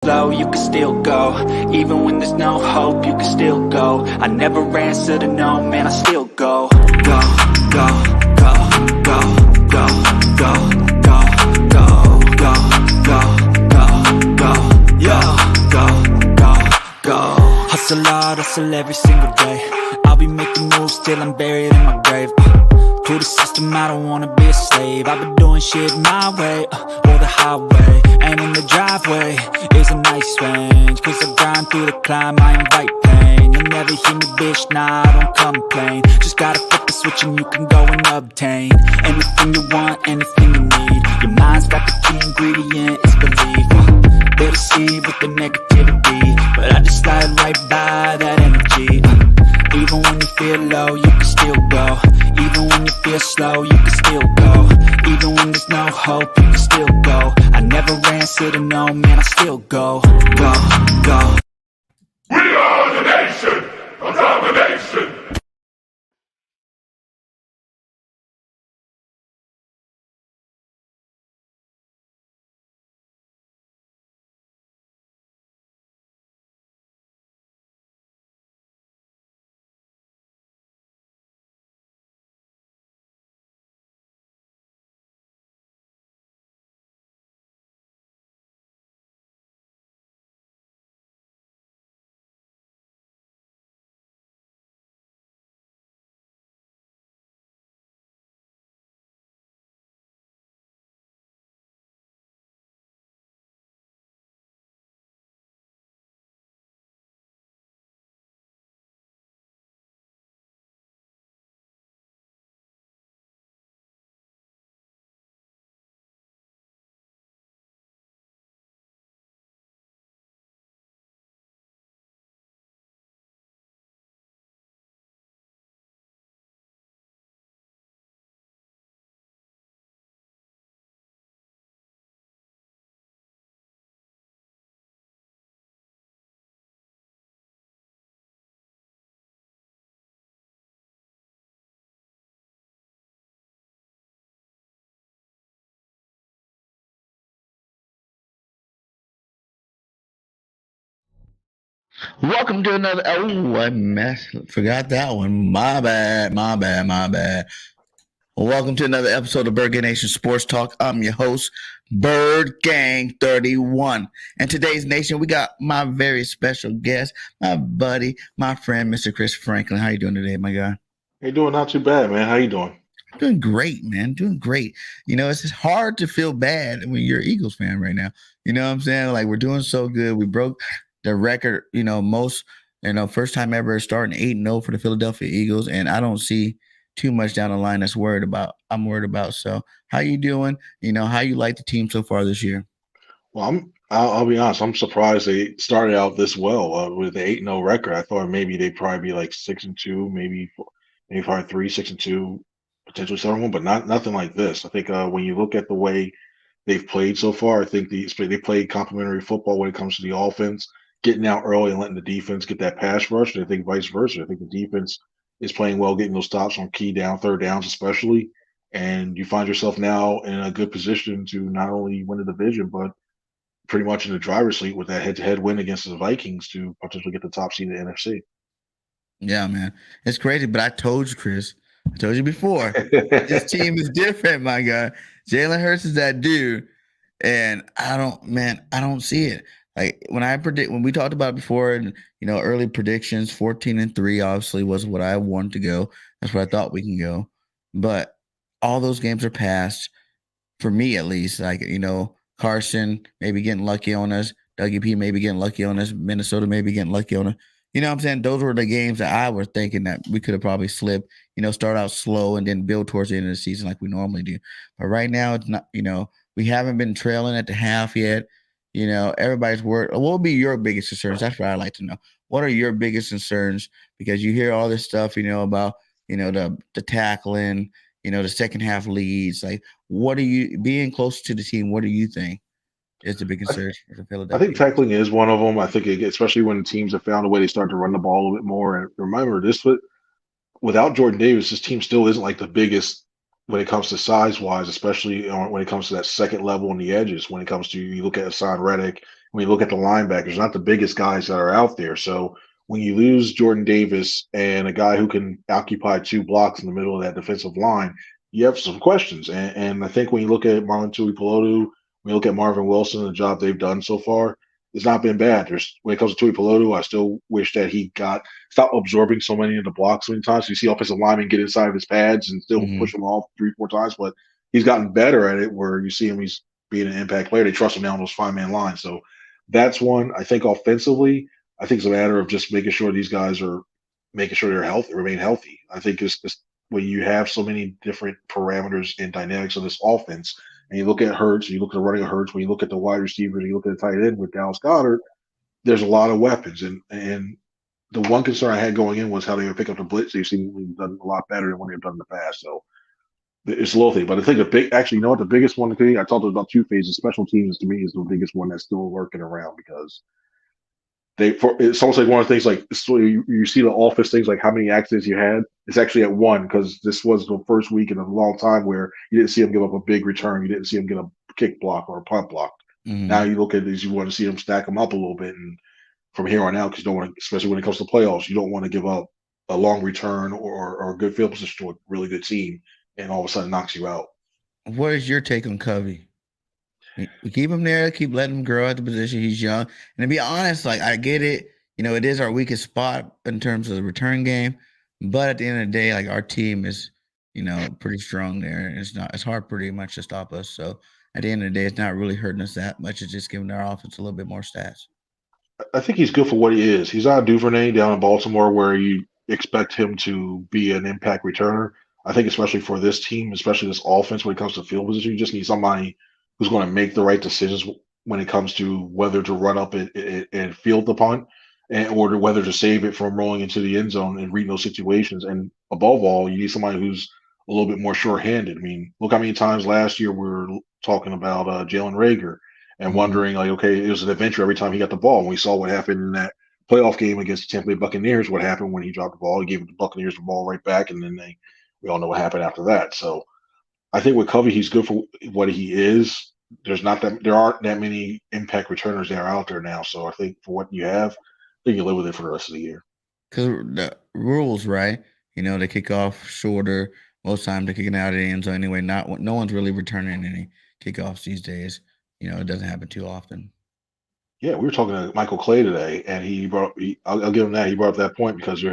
slow, you can still go. Even when there's no hope, you can still go. I never answer to no, man, I still go. Go, go, go, go, go, go, go, go, go, go, go, go, yo, go, go, go. Hustle hard, hustle every single day. I'll be making moves till I'm buried in my grave. To the system, I don't wanna be a slave. I've been doing shit my way, or the highway. And in the driveway is a nice range, cause I grind through the climb, I invite pain. You'll never hear me, bitch, nah, I don't complain. Just gotta flip the switch and you can go and obtain anything you want, anything you need. Your mind's got the key ingredient, it's belief. They deceive with the negativity, but I just slide right by that energy. Even when you feel low, you can still go. Even when you feel slow, you can still go. Even when there's no hope, you can still go. I never answer to no, man, I still go. Go, go. We are the nation of domination. Welcome to another. Oh, I forgot that one. My bad. My bad. My bad. Welcome to another episode of Bird Nation Sports Talk. I'm your host, Bird Gang 31. And today's nation, we got my very special guest, my buddy, my friend, Mr. Chris Franklin. How you doing today, my guy? Hey, doing not too bad, man. How you doing? Doing great, man. Doing great. You know, it's just hard to feel bad when you're an Eagles fan right now. You know what I'm saying? Like, we're doing so good. We broke the record, first time ever starting 8-0 for the Philadelphia Eagles. And I don't see too much down the line I'm worried about. So how you doing? You know, how you like the team so far this year? Well, I'll be honest. I'm surprised they started out this well with the 8-0 record. I thought maybe they'd probably be like 6-2, maybe probably 3-6-2, potentially 7-1, but nothing like this. I think when you look at the way they've played so far, I think they played complementary football when it comes to the offense, getting out early and letting the defense get that pass rush. And I think vice versa. I think the defense is playing well, getting those stops on third downs especially. And you find yourself now in a good position to not only win the division, but pretty much in the driver's seat with that head-to-head win against the Vikings to potentially get the top seed in the NFC. Yeah, man. It's crazy, but I told you, Chris. I told you before. This team is different, my guy. Jalen Hurts is that dude. And I don't see it. Like when we talked about it before, and early predictions, 14-3 obviously was what I wanted to go. That's where I thought we can go. But all those games are passed, for me at least. Like, Carson maybe getting lucky on us, Dougie P maybe getting lucky on us, Minnesota maybe getting lucky on us. You know what I'm saying? Those were the games that I was thinking that we could have probably slipped, start out slow and then build towards the end of the season like we normally do. But right now it's not, we haven't been trailing at the half yet. Everybody's worried. What would be your biggest concerns? That's what I'd like to know. What are your biggest concerns? Because you hear all this stuff, about, the tackling, the second half leads. Like, what are you being close to the team? What do you think is the big concern for Philadelphia? I think tackling is one of them. I think especially when teams have found a way, they start to run the ball a little bit more. And remember, without Jordan Davis, this team still isn't like the when it comes to size wise, especially when it comes to that second level on the edges. When it comes to you look at Hassan Reddick, when you look at the linebackers, not the biggest guys that are out there. So when you lose Jordan Davis and a guy who can occupy two blocks in the middle of that defensive line, you have some questions. And I think when you look at Marlon Tuipulotu, when you look at Marvin Wilson, the job they've done so far, it's not been bad. There's when it comes to Tuipulotu, I still wish that he got stop absorbing so many of the blocks so many times. You see offensive linemen get inside of his pads and still Hmm. push him off 3, 4 times, but he's gotten better at it where you see him, he's being an impact player. They trust him now on those 5-man lines. So that's one. I think offensively, I think it's a matter of just making sure these guys are making sure they're healthy, remain healthy. I think it's when you have so many different parameters and dynamics of this offense, and you look at Hurts, you look at the running of Hurts, when you look at the wide receiver, you look at the tight end with Dallas Goedert, there's a lot of weapons. And the one concern I had going in was how they would pick up the blitz. They've seemingly done a lot better than what they've done in the past. So it's a little thing. But I think the big, actually, you know what, the biggest one to me, I talked about two phases. Special teams to me is the biggest one that's still working around because it's almost like one of the things like so you see the office things like how many accidents you had. It's actually at one because this was the first week in a long time where you didn't see him give up a big return. You didn't see him get a kick block or a punt block. Now Hmm. you look at these, you want to see them stack them up a little bit, and from here on out, because you don't want to, especially when it comes to playoffs, you don't want to give up a long return or a good field position to a really good team, and all of a sudden knocks you out. What is your take on Covey? We keep him there, keep letting him grow at the position. He's young. And to be honest, like I get it, it is our weakest spot in terms of the return game. But at the end of the day, like our team is, pretty strong there. And it's hard pretty much to stop us. So at the end of the day, it's not really hurting us that much. It's just giving our offense a little bit more stats. I think he's good for what he is. He's not Duvernay down in Baltimore where you expect him to be an impact returner. I think especially for this team, especially this offense, when it comes to field position, you just need somebody who's going to make the right decisions when it comes to whether to run up and field the punt, or whether to save it from rolling into the end zone and reading those situations. And above all, you need somebody who's a little bit more sure-handed. I mean, look how many times last year we were talking about Jalen Rager and Hmm. wondering like, okay, it was an adventure every time he got the ball. And we saw what happened in that playoff game against the Tampa Bay Buccaneers. What happened when he dropped the ball? He gave the Buccaneers the ball right back, and then we all know what happened after that. So I think with Covey, he's good for what he is. There aren't that many impact returners that are out there now. So I think for what you have, I think you live with it for the rest of the year. Because the rules, right? They kick off shorter. Most times they're kicking out of the end zone anyway. No one's really returning any kickoffs these days. It doesn't happen too often. Yeah, we were talking to Michael Clay today, and I'll give him that. He brought up that point because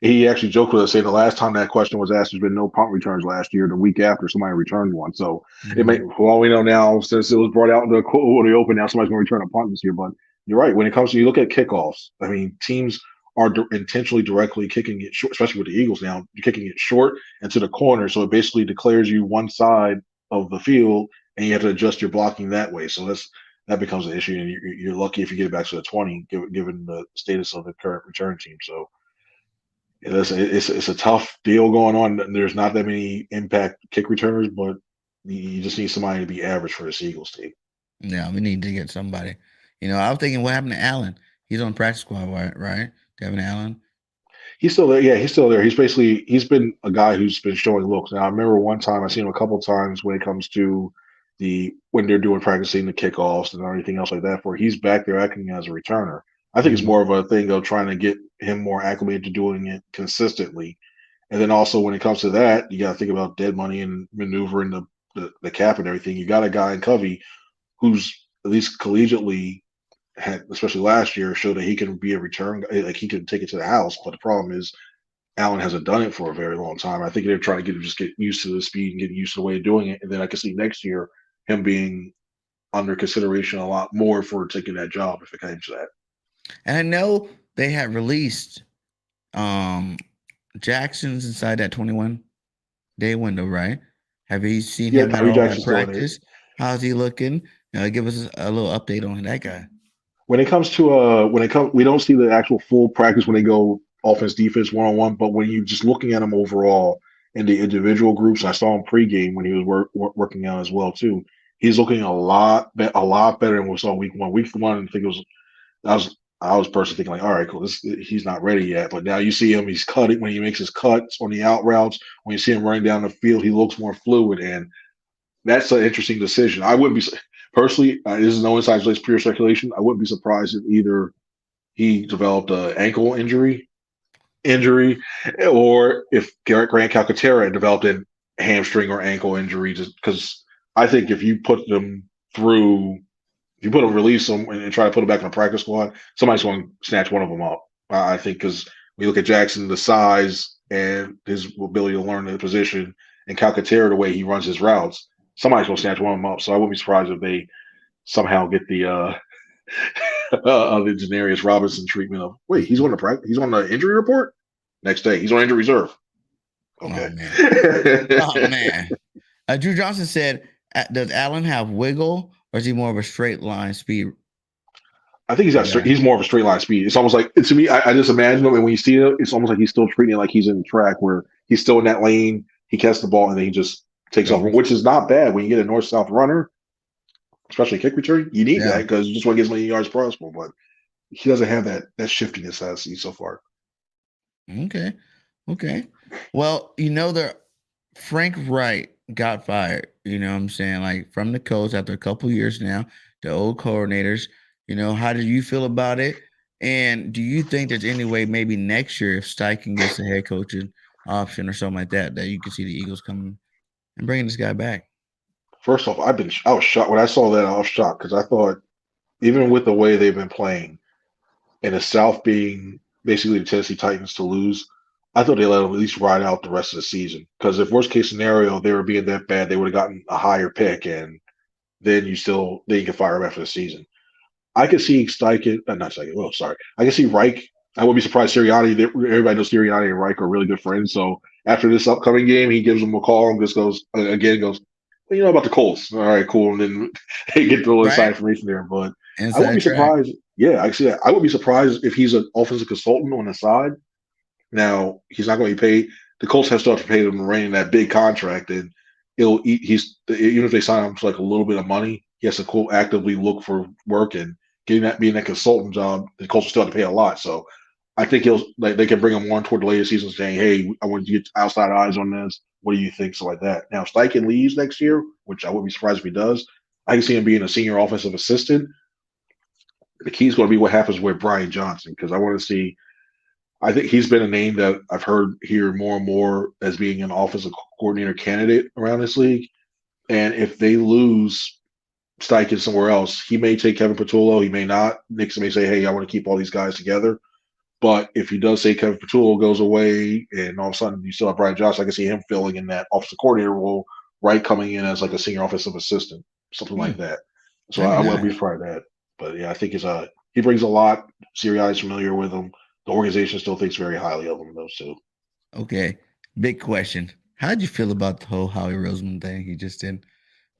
he actually joked with us saying the last time that question was asked, there's been no punt returns last year. The week after, somebody returned one. So Hmm. for all we know now, since it was brought out in the quote the open, now somebody's going to return a punt this year. But you're right. When it comes to you look at kickoffs, I mean, teams are intentionally directly kicking it short, especially with the Eagles now. You're kicking it short and to the corner, so it basically declares you one side of the field, and you have to adjust your blocking that way. So that becomes an issue, and you're lucky if you get it back to the 20, given the status of the current return team. So it's a tough deal going on. There's not that many impact kick returners, but you just need somebody to be average for this Eagles team. Yeah, we need to get somebody. I was thinking, what happened to Allen? He's on practice squad, right? Devin Allen. He's still there. Yeah, he's still there. He's been a guy who's been showing looks. Now I remember one time I seen him a couple times when it comes to when they're doing practicing the kickoffs and everything else like that. Where he's back there acting as a returner. I think it's Hmm. more of a thing of trying to get him more acclimated to doing it consistently. And then also when it comes to that, you got to think about dead money and maneuvering the cap and everything. You got a guy in Covey who's at least collegiately had, especially last year, showed that he can be a return, like he can take it to the house. But the problem is Allen hasn't done it for a very long time. I think they're trying to get used to the speed and get used to the way of doing it. And then I can see next year him being under consideration a lot more for taking that job if it came to that. And I know they had released um Jackson's inside that 21-day window, right? Have you seen Yeah, him at Tyree all at Jackson's still in there. practice? How's he looking? Give us a little update on that guy. When it comes, we don't see the actual full practice when they go offense defense 1-on-1, but when you just looking at him overall in the individual groups, I saw him pregame when he was working out as well too. He's looking a lot better than we saw week one. Week one, I think that was I was personally thinking like, all right, cool, he's not ready yet. But now you see him, he's cutting when he makes his cuts on the out routes. When you see him running down the field, he looks more fluid, and that's an interesting decision. I wouldn't be personally. This is no inside it's pure speculation. I wouldn't be surprised if either he developed an ankle injury, or if Grant Calcaterra developed a hamstring or ankle injury. Just because I think if you put them through, if you put them, release them, and try to put them back in the practice squad, somebody's going to snatch one of them up. I think because we look at Jackson, the size and his ability to learn the position, and Calcaterra, the way he runs his routes, somebody's going to snatch one of them up. So I wouldn't be surprised if they somehow get the the Janarius Robinson treatment of, wait, he's on the practice, he's on the injury report. Next day, he's on injury reserve. Okay. Oh man. Drew Johnson said, "Does Allen have wiggle, or is he more of a straight line speed?" I think he's more of a straight line speed. It's almost like, to me, I just imagine him, and when you see it, it's almost like he's still treating it like he's in the track where he's still in that lane. He catches the ball and then he just takes off, which is not bad when you get a north south runner, especially kick return. You need that because you just want to get as many yards as possible. But he doesn't have that shiftiness I've seen so far. Okay. Well, Frank Wright got fired. You know what I'm saying? Like, from the Colts after a couple years now, the old coordinators. How do you feel about it? And do you think there's any way maybe next year, if Steichen gets a head coaching option or something like that, that you can see the Eagles coming and bringing this guy back? First off, I was shocked when I saw that. I was shocked because I thought, even with the way they've been playing, and the South being basically the Tennessee Titans to lose, I thought they let them at least ride out the rest of the season. Because if worst case scenario they were being that bad, they would have gotten a higher pick, and then you can fire them after the season. I could see Steichen, not Steichen. Well, sorry, I can see Reich. I would be surprised. Sirianni, everybody knows Sirianni and Reich are really good friends. So after this upcoming game, he gives them a call and just goes, well, about the Colts. All right, cool. And then they get the little inside information there. But I wouldn't be surprised. Yeah, I can see that. I would be surprised if he's an offensive consultant on the side. Now, he's not going to be paid. The Colts have to pay him Rain that big contract, and even if they sign him to like a little bit of money, he has to actively look for work, and being that consultant job, the Colts will still have to pay a lot. So I think they can bring him on toward the later season, saying, "Hey, I want to get outside eyes on this. What do you think?" So like that. Now, if Steichen leaves next year, which I wouldn't be surprised if he does, I can see him being a senior offensive assistant. The key is going to be what happens with Brian Johnson, because I want to see. I think he's been a name that I've heard here more and more as being an offensive coordinator candidate around this league. And if they lose Steichen somewhere else, he may take Kevin Patullo. He may not. Nixon may say, "Hey, I want to keep all these guys together." But if he does say Kevin Patullo goes away, and all of a sudden you still have Brian Johnson, I can see him filling in that offensive coordinator role, right, coming in as like a senior offensive assistant, something like that. So I wouldn't be surprised at that. But yeah, I think he brings a lot. Sirianni's familiar with him. The organization still thinks very highly of him, those two. Okay, big question. How'd you feel about the whole Howie Roseman thing he just did?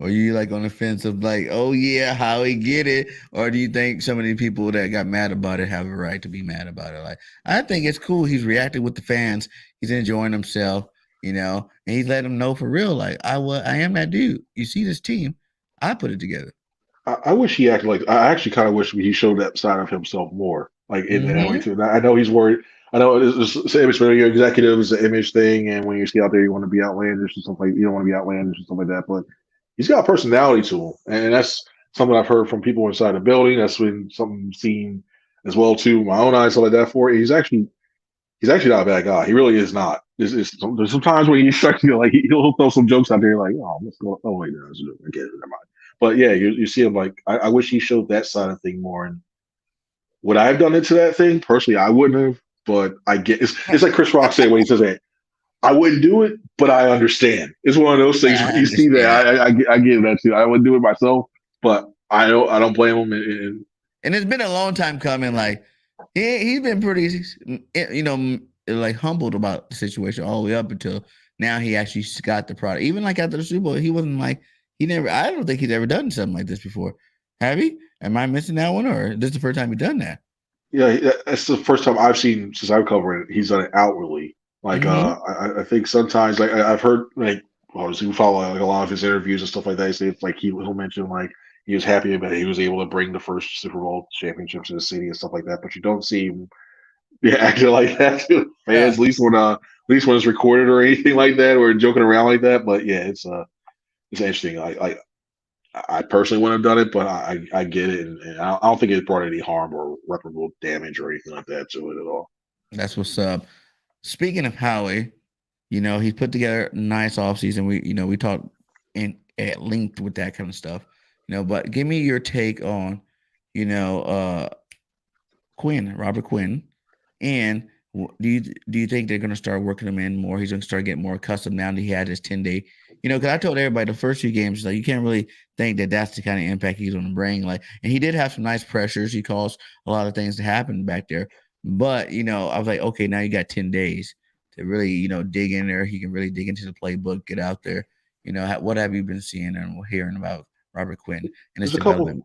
Or you like on the fence of like, oh yeah, Howie get it? Or do you think some of the people that got mad about it have a right to be mad about it? Like, I think it's cool. He's reacting with the fans. He's enjoying himself, and he's letting them know for real. Like, I am that dude. You see this team, I put it together. I wish he acted like. I actually kind of wish he showed that side of himself more. Like in that way too. I know he's worried. I know it's image for your executive is an image thing, and when you see out there, you want to be outlandish and stuff like you don't want to be outlandish and stuff like that. But he's got a personality to him, and that's something I've heard from people inside the building. That's been something seen as well too, my own eyes, stuff like that. For he's actually not a bad guy. He really is not. There's sometimes when you start to like he'll throw some jokes out there, like, "Oh, let's go." Oh wait, no, I get it. Never mind. But yeah, you see him like I wish he showed that side of thing more. And would I have done it to that thing personally? I wouldn't have. But I get it's like Chris Rock said when he says that I wouldn't do it, but I understand. It's one of those things where you see that I get that too. I wouldn't do it myself, but I don't blame him. And it's been a long time coming. Like he's been pretty, like humbled about the situation all the way up until now. He actually got the product. Even like after the Super Bowl, he wasn't like I don't think he's ever done something like this before. Have he? Am I missing that one, or this is the first time he's done that? Yeah, that's the first time I've seen since I've covered it. He's done it outwardly. Like I think sometimes like I've heard like we follow like a lot of his interviews and stuff like that. He say it's like he'll mention like he was happy about he was able to bring the first Super Bowl championship to the city and stuff like that. But you don't see him acting like that to fans, at least when it's recorded or anything like that, or joking around like that. But yeah, it's interesting. I personally wouldn't have done it, but I get it, and I don't think it brought any harm or irreparable damage or anything like that to it at all. That's what's up. Speaking of Howie, he's put together a nice offseason. We talked at length with that kind of stuff. But give me your take on, Robert Quinn, and do you think they're going to start working him in more? He's going to start getting more accustomed now that he had his 10-day. Because I told everybody the first few games, like, you can't really think that that's the kind of impact he's going to bring. Like, and he did have some nice pressures. He caused a lot of things to happen back there. But I was like, okay, now you got 10 days to really dig in there. He can really dig into the playbook, get out there. What have you been seeing and hearing about Robert Quinn and his development?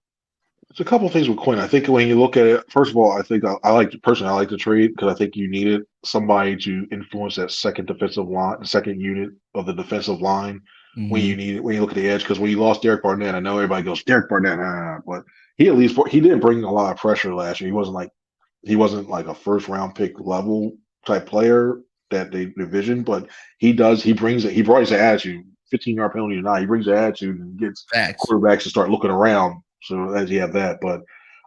There's a couple of things with Quinn. I think when you look at it, first of all, I think I like the trade because I think you needed somebody to influence that second defensive line, the second unit of the defensive line when you look at the edge. Because when you lost Derek Barnett, I know everybody goes Derek Barnett, but he didn't bring a lot of pressure last year. He wasn't like a first round pick level type player that they envisioned, but he does. He brings it. He brought his attitude. 15-yard penalty or not, he brings the attitude and gets quarterbacks to start looking around. So as you have that, but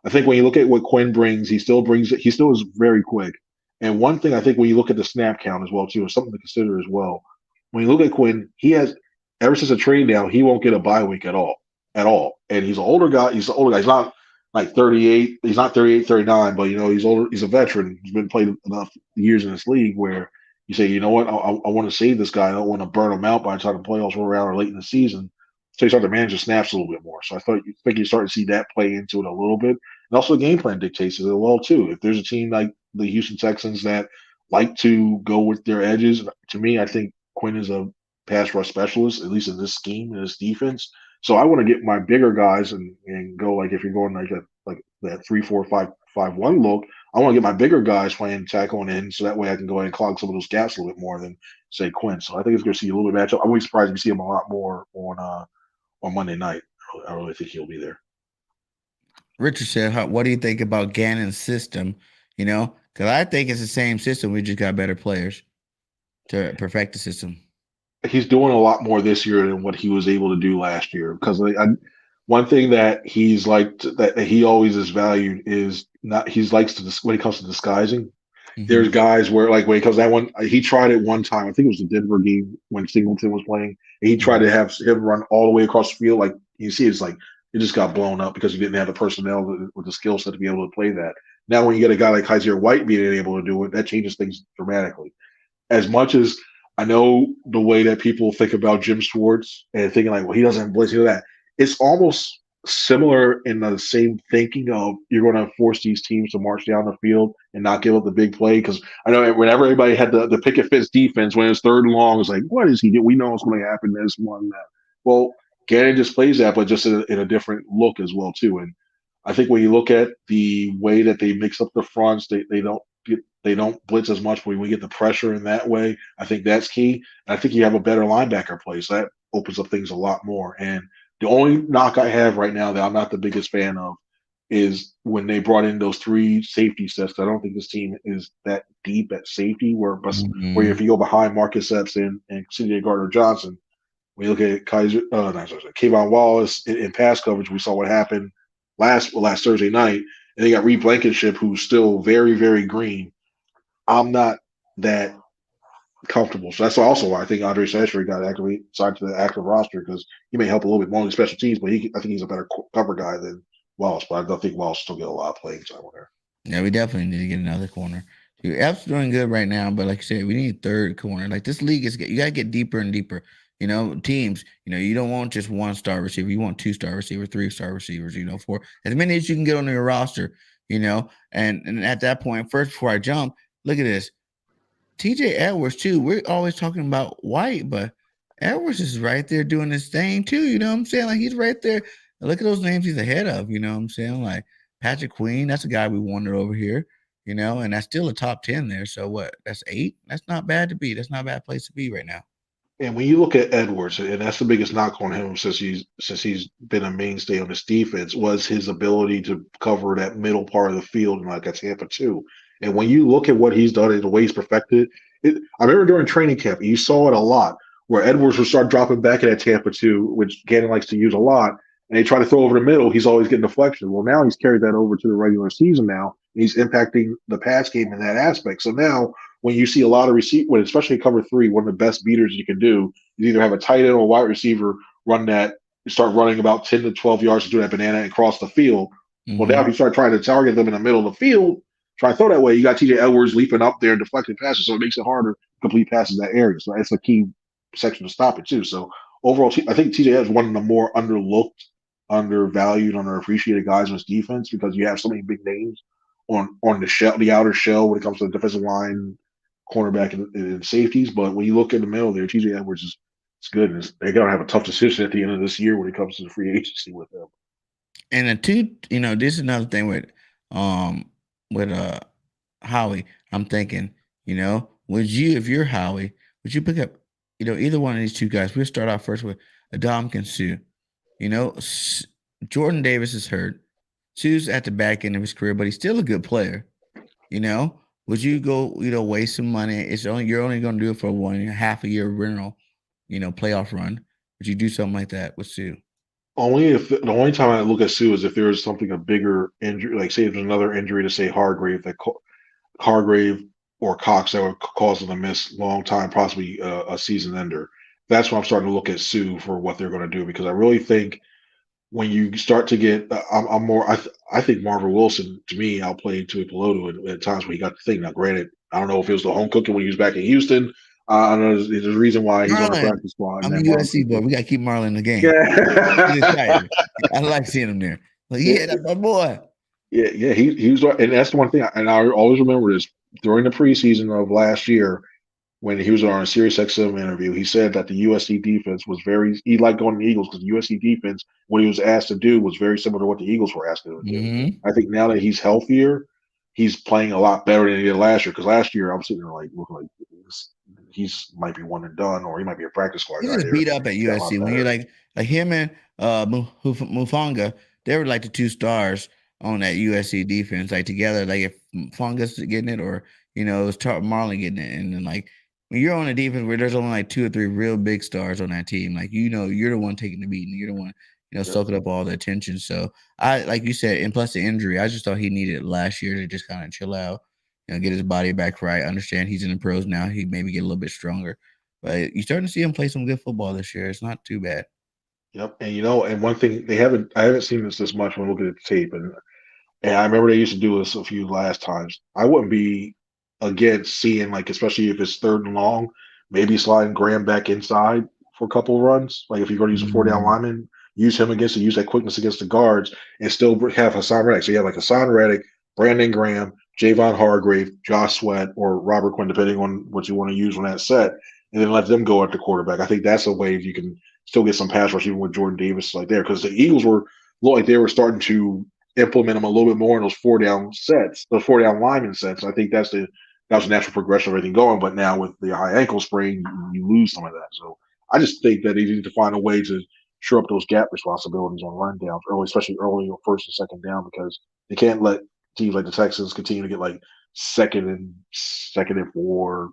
I think when you look at what Quinn brings, he still is very quick. And one thing I think when you look at the snap count as well too is something to consider as well. When you look at Quinn, he has ever since a trade down, he won't get a bye week at all. And he's an older guy. He's not like 38. He's not 38, 39, but he's older. He's a veteran. He's been played enough years in this league where you say, you know what, I want to save this guy. I don't want to burn him out by the time the playoffs roll around or late in the season. So you start to manage the snaps a little bit more. So I think you start to see that play into it a little bit. And also the game plan dictates it as well too. If there's a team like the Houston Texans that like to go with their edges, to me, I think Quinn is a pass rush specialist, at least in this scheme, in this defense. So I want to get my bigger guys and go like if you're going like that 3-4-5-5-1 look, I want to get my bigger guys playing tackle and in, so that way I can go ahead and clog some of those gaps a little bit more than say Quinn. So I think it's going to see a little bit of matchup. I wouldn't be surprised if you see him a lot more on Monday night. I really think he'll be there. Richard said, what do you think about Gannon's system? Because I think it's the same system. We just got better players to perfect the system. He's doing a lot more this year than what he was able to do last year. Because one thing that he's liked that he always is valued is not he likes to when it comes to disguising. There's guys where like when it comes to that one, he tried it one time. I think it was the Denver game when Singleton was playing. And he tried to have him run all the way across the field. Like you see, it's like it just got blown up because he didn't have the personnel with the skill set to be able to play that. Now, when you get a guy like Kaiser White being able to do it, that changes things dramatically. As much as I know the way that people think about Jim Schwartz and thinking like, well, he doesn't blitz, that. It's almost similar in the same thinking of you're going to force these teams to march down the field and not give up the big play. Because I know whenever everybody had the picket fence defense, when it's third and long, it's like, what is he doing? We know what's going to happen. This one, that. Well, Gannon just plays that, but just in a different look as well too. And I think when you look at the way that they mix up the fronts, they don't blitz as much. But when we get the pressure in that way, I think that's key. And I think you have a better linebacker play, so that opens up things a lot more. And the only knock I have right now that I'm not the biggest fan of is when they brought in those 3 safety sets. I don't think this team is that deep at safety where if you go behind Marcus Epps and CJ Gardner-Johnson, when you look at Kayvon Wallace in pass coverage, we saw what happened last Thursday night. And they got Reed Blankenship, who's still very, very green. I'm not that comfortable. So that's also why I think Andre Sashbury got signed to the active roster because he may help a little bit more on the special teams, but I think he's a better cover guy than Wallace. But I don't think Wallace still get a lot of playing time on there. Yeah, we definitely need to get another corner. Dude, F's doing good right now, but like I said, we need a third corner. Like this league you got to get deeper and deeper. Teams, you don't want just 1-star receiver. You want 2-star receiver, 3-star receivers, 4, as many as you can get on your roster, and at that point, first, before I jump, look at this. TJ Edwards, too. We're always talking about White, but Edwards is right there doing his thing, too. You know what I'm saying? Like, he's right there. Look at those names he's ahead of, you know what I'm saying? Like, Patrick Queen, that's a guy we wanted over here, and that's still a top 10 there. So what? That's 8? That's not bad to be. That's not a bad place to be right now. And when you look at Edwards, and that's the biggest knock on him since he's been a mainstay on this defense, was his ability to cover that middle part of the field in like a Tampa two. And when you look at what he's done and the way he's perfected it, I remember during training camp, you saw it a lot where Edwards would start dropping back in that Tampa two, which Gannon likes to use a lot, and they try to throw over the middle. He's always getting deflection. Well, now he's carried that over to the regular season now. And he's impacting the pass game in that aspect. So now when you see a lot of when especially cover three, one of the best beaters you can do is either have a tight end or a wide receiver run that, start running about 10 to 12 yards to do that banana and cross the field. Well, now if you start trying to target them in the middle of the field, try to throw that way, you got TJ Edwards leaping up there and deflecting passes, so it makes it harder to complete passes in that area. So that's a key section to stop it too. So overall, I think TJ Edwards is one of the more underlooked, undervalued, underappreciated guys on this defense because you have so many big names on the outer shell when it comes to the defensive line, cornerback, and safeties. But when you look in the middle there, TJ Edwards is good. And they're going to have a tough decision at the end of this year when it comes to the free agency with them. And the two, this is another thing with Howie. I'm thinking, would you, if you're Howie, would you pick up, either one of these two guys? We'll start off first with Adom Sue. Jordan Davis is hurt. Sue's at the back end of his career, but he's still a good player. Would you go, waste some money? You're only going to do it for half a year rental, playoff run. Would you do something like that with Sue? The only time I look at Sue is if there is something a bigger injury, like say there's another injury to say Hargrave or Cox that would cause them to miss long time, possibly a season ender. That's when I'm starting to look at Sue for what they're going to do because I really think when you start to get, I think Marvin Wilson to me outplayed Tui Peloto at times when he got the thing. Now, granted, I don't know if it was the home cooking when he was back in Houston. I know there's a reason why he's on the practice squad. I'm a USC boy. We got to keep Marlon in the game. Yeah. I like seeing him there. Like, yeah, that's my boy. Yeah, he was, and that's the one thing. And I always remember this during the preseason of last year when he was on a SiriusXM interview. He said that the USC defense was he liked going to the Eagles because the USC defense, what he was asked to do, was very similar to what the Eagles were asked to do. Mm-hmm. I think now that he's healthier, he's playing a lot better than he did last year. Because last year, I'm sitting there looking like he's might be one and done, or he might be a practice squad guy. He just beat up at USC when you're like him and Mufanga. They were like the two stars on that USC defense, like together. Like if Mufanga's getting it, or it was Marlon getting it, and then like when you're on a defense where there's only like two or three real big stars on that team, like you're the one taking the beating, you're the one soaking up all the attention. So I, like you said, and plus the injury, I just thought he needed it last year to just kind of chill out. Get his body back right. Understand he's in the pros now. He maybe get a little bit stronger, but you're starting to see him play some good football this year. It's not too bad. Yep, and and one thing I haven't seen this much when looking at the tape, and I remember they used to do this a few last times. I wouldn't be against seeing especially if it's third and long, maybe sliding Graham back inside for a couple of runs. Like if you're going to use a 4-down lineman, use him use that quickness against the guards, and still have Hassan Reddick. So you have Hassan Reddick, Brandon Graham, Javon Hargrave, Josh Sweat, or Robert Quinn, depending on what you want to use on that set, and then let them go at the quarterback. I think that's a way you can still get some pass rush even with Jordan Davis there, because the Eagles looked like they were starting to implement them a little bit more in those 4-down sets, those 4-down lineman sets. I think that was a natural progression of everything going. But now with the high ankle sprain, you lose some of that. So I just think that they need to find a way to shore up those gap responsibilities on rundowns early, especially early on first and second down, because they can't let teams like the Texans continue to get second and 4,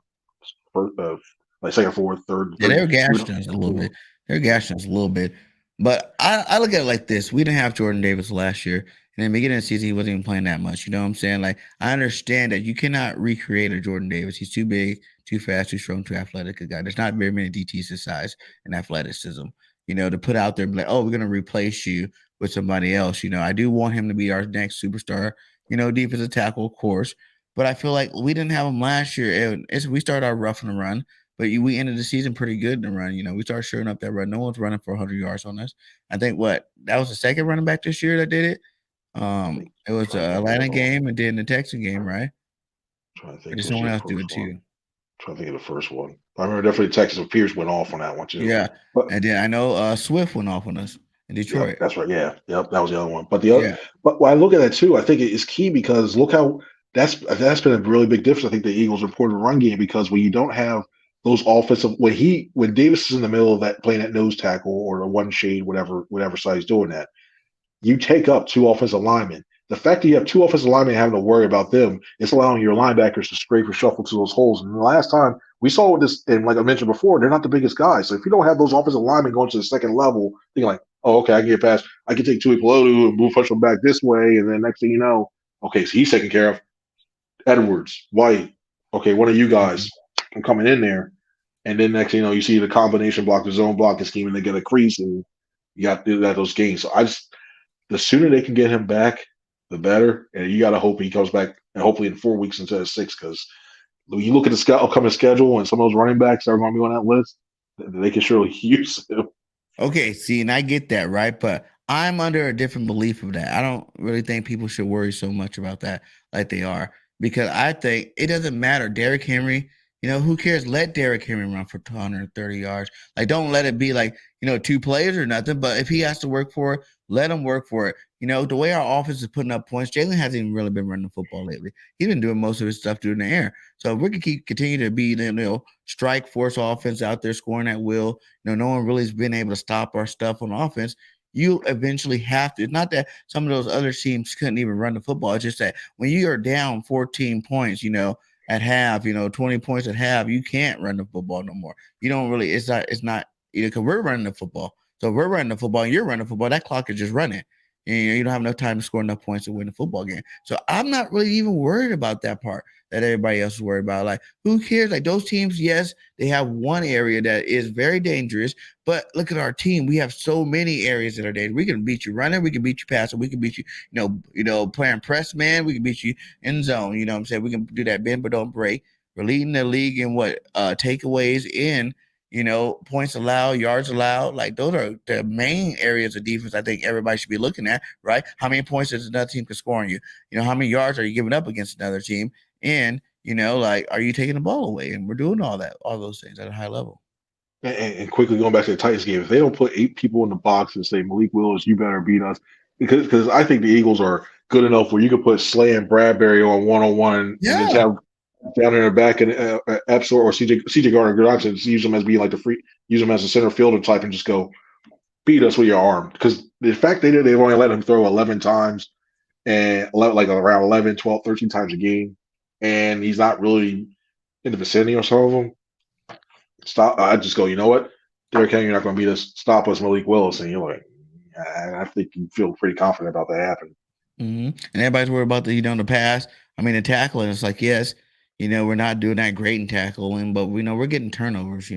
second, 4, third. Yeah, they're gashing us a little bit. But I look at it like this. We didn't have Jordan Davis last year. And in the beginning of the season, he wasn't even playing that much. You know what I'm saying? Like, I understand that you cannot recreate a Jordan Davis. He's too big, too fast, too strong, too athletic a guy. There's not very many DTs his size and athleticism, to put out there and be like, oh, we're going to replace you with somebody else. I do want him to be our next superstar, defensive tackle, of course. But I feel like we didn't have him last year. We started our rough and run, but we ended the season pretty good in the run. We started showing up that run. No one's running for 100 yards on us. I think that was the second running back this year that did it. It was the Atlanta game and then the Texan game, right? Trying to think. Did someone else do it too? Trying to think of the first one. I remember definitely Texas Pierce went off on that one too. Yeah, and then I know Swift went off on us in Detroit. Yep, that's right. Yeah, yep, that was the other one. But the other, but when I look at that too, I think it is key because look how that's been a really big difference. I think the Eagles' important run game, because when you don't have those offensive when Davis is in the middle of that playing that nose tackle or the one shade, whatever side he's doing that, you take up two offensive linemen. The fact that you have two offensive linemen having to worry about them, it's allowing your linebackers to scrape or shuffle to those holes. And the last time we saw with this, and like I mentioned before, they're not the biggest guys. So if you don't have those offensive linemen going to the second level, thinking like, oh, okay, I can get past, I can take Tui Pelotu and move push them back this way, and then next thing you know, okay, so he's taken care of. Edwards, White, okay, one of you guys, I'm coming in there. And then next thing you know, you see the combination block, the zone block, and scheming to get a crease, and you got to do that those games. So the sooner they can get him back, the better. And you got to hope he comes back, and hopefully in 4 weeks instead of 6. Because when you look at the upcoming schedule and some of those running backs that are going to be on that list, they can surely use him. Okay, see, and I get that, right? But I'm under a different belief of that. I don't really think people should worry so much about that like they are, because I think it doesn't matter. Derrick Henry, who cares? Let Derrick Henry run for 230 yards. Like, don't let it be like, two players or nothing. But if he has to work for it, let him work for it. The way our offense is putting up points, Jalen hasn't even really been running the football lately. He's been doing most of his stuff through the air. So if we can continue to be, strike force offense out there scoring at will, no one really has been able to stop our stuff on offense. You eventually have to. It's not that some of those other teams couldn't even run the football. It's just that when you are down 14 points, at half, 20 points at half, you can't run the football no more. You don't really, it's not, because we're running the football. So if we're running the football and you're running the football, that clock is just running. And you don't have enough time to score enough points to win the football game. So I'm not really even worried about that part that everybody else is worried about. Like, who cares? Like, those teams, yes, they have one area that is very dangerous, but look at our team. We have so many areas that are dangerous. We can beat you running, we can beat you passing, we can beat you, playing press man, we can beat you in zone. You know what I'm saying? We can do that bend but don't break. We're leading the league in takeaways in, points allowed, yards allowed. Like, those are the main areas of defense I think everybody should be looking at, right? How many points does another team can score on you? How many yards are you giving up against another team? And, are you taking the ball away? And we're doing all those things at a high level. And quickly going back to the Titans game, if they don't put 8 people in the box and say, Malik Willis, you better beat us, because I think the Eagles are good enough where you could put Slay and Bradbury on one-on-one and just have down in the back and Epps or CJ Gardner-Johnson, use them as being like use them as a center fielder type and just go beat us with your arm. Because the fact they've only let him throw 11 times and like around 11, 12, 13 times a game, and he's not really in the vicinity of some of them. I just go, you know what? Derrick Henry, you're not going to beat us. Stop us, Malik Willis. And you're like, I think you feel pretty confident about that happening. Mm-hmm. And everybody's worried about the pass. I mean, the tackling. It's like, yes, we're not doing that great in tackling, but we know we're getting turnovers.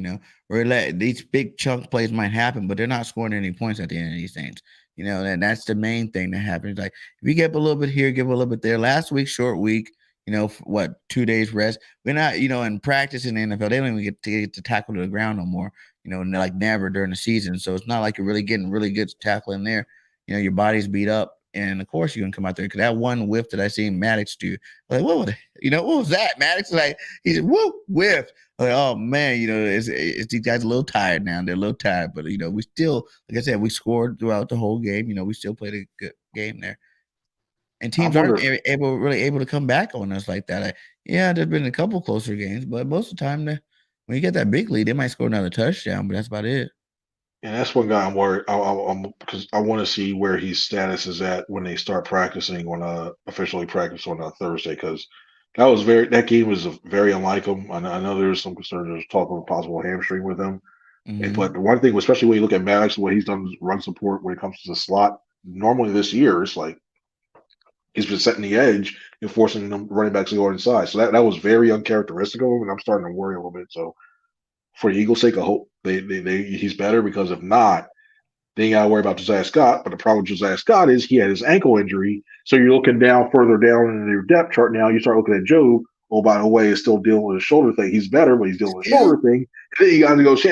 We're letting these big chunk plays might happen, but they're not scoring any points at the end of these things. And that's the main thing that happens. Like, if you get a little bit here, give a little bit there. Last week, short week. 2 days rest. We're not, in practice in the NFL, they don't even get to tackle to the ground no more, like never during the season. So it's not like you're really getting really good tackling there. Your body's beat up. And of course, you're gonna come out there because that one whiff that I seen Maddox do, like, what was that? Maddox, like, he said, whoop, whiff. Like, oh man, it's these guys a little tired now. They're a little tired, but we still, like I said, we scored throughout the whole game. We still played a good game there. And teams aren't really able to come back on us like that. Like, yeah, there's been a couple closer games, but most of the time, when you get that big lead, they might score another touchdown, but that's about it. And that's one guy I'm worried. Because I want to see where his status is at when they start practicing officially practice on Thursday. Because that game was very unlike him. I know there's some concern. There's talk of a possible hamstring with him. Mm-hmm. But the one thing, especially when you look at Maddox, the way he's done run support when it comes to the slot, normally this year it's like he's been setting the edge and forcing them running backs to go inside. So that was very uncharacteristic of him, and I'm starting to worry a little bit. So for the Eagles' sake, I hope he's better, because if not, then you got to worry about Josiah Scott. But the problem with Josiah Scott is he had his ankle injury. So you're looking further down in your depth chart now. You start looking at Joe. Oh, by the way, is still dealing with a shoulder thing. He's better, but he's dealing with a shoulder thing. And then you got to go, you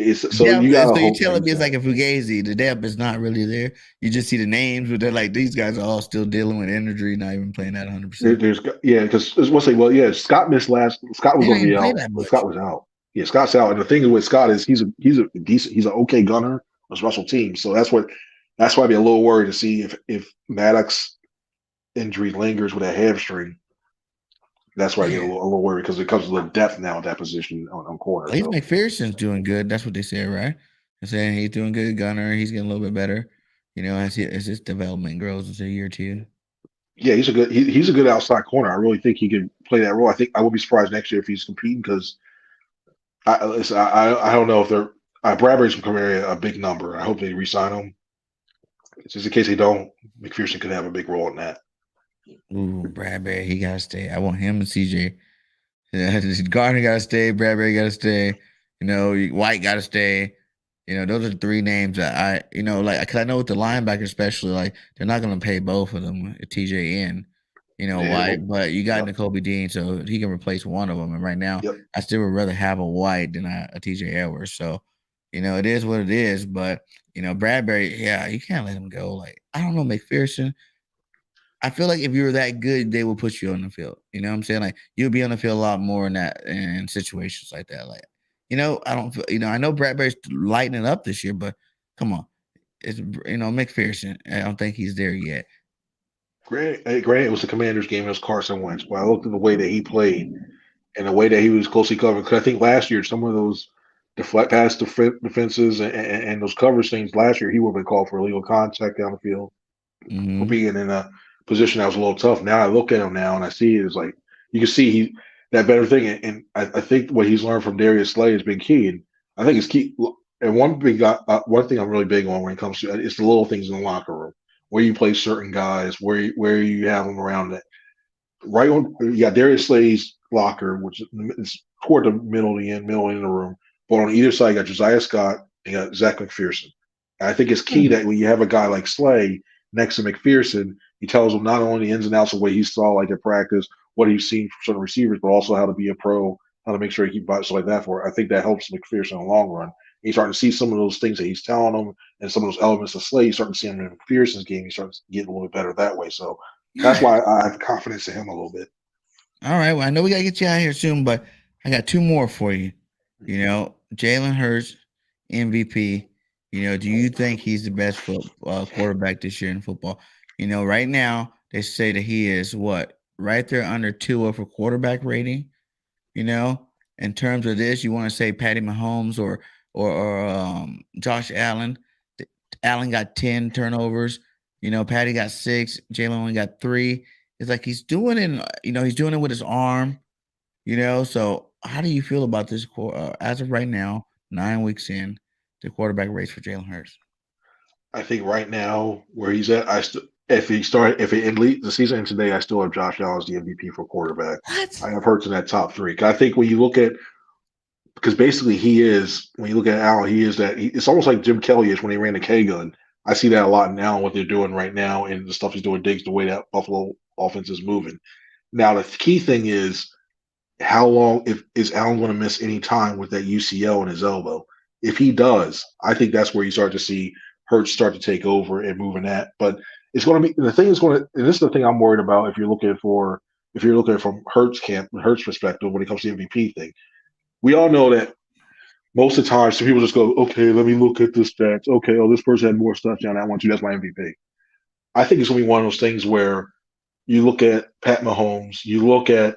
got. So you're telling me it's like a fugazi. The depth is not really there. You just see the names, but they're like, these guys are all still dealing with injury, not even playing that 100%. Because Scott missed last. Scott was going to be out. Scott was out. Yeah, Scott's out. And the thing with Scott is he's an okay gunner on special teams. So that's why I'd be a little worried to see if Maddox injury lingers with a hamstring. That's where I get a Yeah. little worried because it comes to the depth now at that position on corner. At least So McPherson's doing good. That's what they said, right? They're saying he's doing good. Gunner, he's getting a little bit better. As his development grows into year two. yeah, he's a good outside corner. I really think he can play that role. I think I would be surprised next year if he's competing because I don't know if they're Bradbury's becoming a big number. I hope they re-sign him. Just in case they don't, McPherson could have a big role in that. Ooh, Bradbury, he gotta stay. I want him and CJ. Yeah, Gardner gotta stay. Bradbury gotta stay. White gotta stay. Those are the three names that because I know with the linebacker, especially, like they're not gonna pay both of them, TJ and Yeah, White. But you got yep, N'Kobe Dean, so he can replace one of them. And right now, yep. I still would rather have a White than a TJ Edwards. So, it is what it is. But Bradbury, yeah, you can't let him go. Like I don't know, McPherson. I feel like if you were that good, they would put you on the field. You know what I'm saying? Like you'll be on the field a lot more in situations like that. Like, I don't feel, I know Bradbury's lighting it up this year, but come on. It's McPherson. I don't think he's there yet. Granted, it was the Commanders game. It was Carson Wentz, but I looked at the way that he played and the way that he was closely covered. Because I think last year some of those defenses and those coverage things last year, he would have been called for illegal contact down the field for Mm-hmm. being in a position that was a little tough. Now I look at him now and I see it is like you can see he that better thing. And I think what he's learned from Darius Slay has been key. And I think it's key. And one thing I'm really big on when it comes to it's the little things in the locker room where you play certain guys, where you have them around that. Right on, you got Darius Slay's locker, which is toward the middle in the room. But on either side, you got Josiah Scott and you got Zach McPherson. And I think it's key that when you have a guy like Slay next to McPherson, he tells them not only the ins and outs of what he saw like at practice, what he's seen from certain receivers, but also how to be a pro, how to make sure he keep stuff like that for it. I think that helps McPherson in the long run. He's starting to see some of those things that he's telling them and some of those elements of Slay. He's starting to see them in McPherson's game. He starts getting a little bit better that way. So that's Nice. why I have confidence in him a little bit. All right. Well, I know we gotta get you out of here soon, but I got two more for you. Jalen Hurts, MVP. Do you think he's the best quarterback this year in football? Right now they say that he is what right there under Tua for quarterback rating. You know, in terms of this, you want to say Patty Mahomes or Josh Allen. Allen got 10 turnovers. Patty got 6. Jalen only got 3. It's like he's doing it. He's doing it with his arm. So how do you feel about this as of right now, 9 weeks in, the quarterback race for Jalen Hurts? I think right now where he's at, if he lead the season today, I still have Josh Allen as the MVP for quarterback. What? I have Hurts in that top 3. 'Cause I think when you look at because basically he is when you look at Allen, he is that it's almost like Jim Kelly is when he ran the K gun. I see that a lot now what they're doing right now and the stuff he's doing Diggs the way that Buffalo offense is moving. Now the key thing is how long if is Allen going to miss any time with that UCL in his elbow? If he does, I think that's where you start to see Hurts start to take over and moving that. But it's going to be the thing is going to, and this is the thing I'm worried about if you're looking from Hurts camp, Hurts perspective when it comes to the MVP thing. We all know that most of the time, some people just go, okay, let me look at the stats. Okay, oh, this person had more touchdowns. I want you. That's my MVP. I think it's going to be one of those things where you look at Pat Mahomes, you look at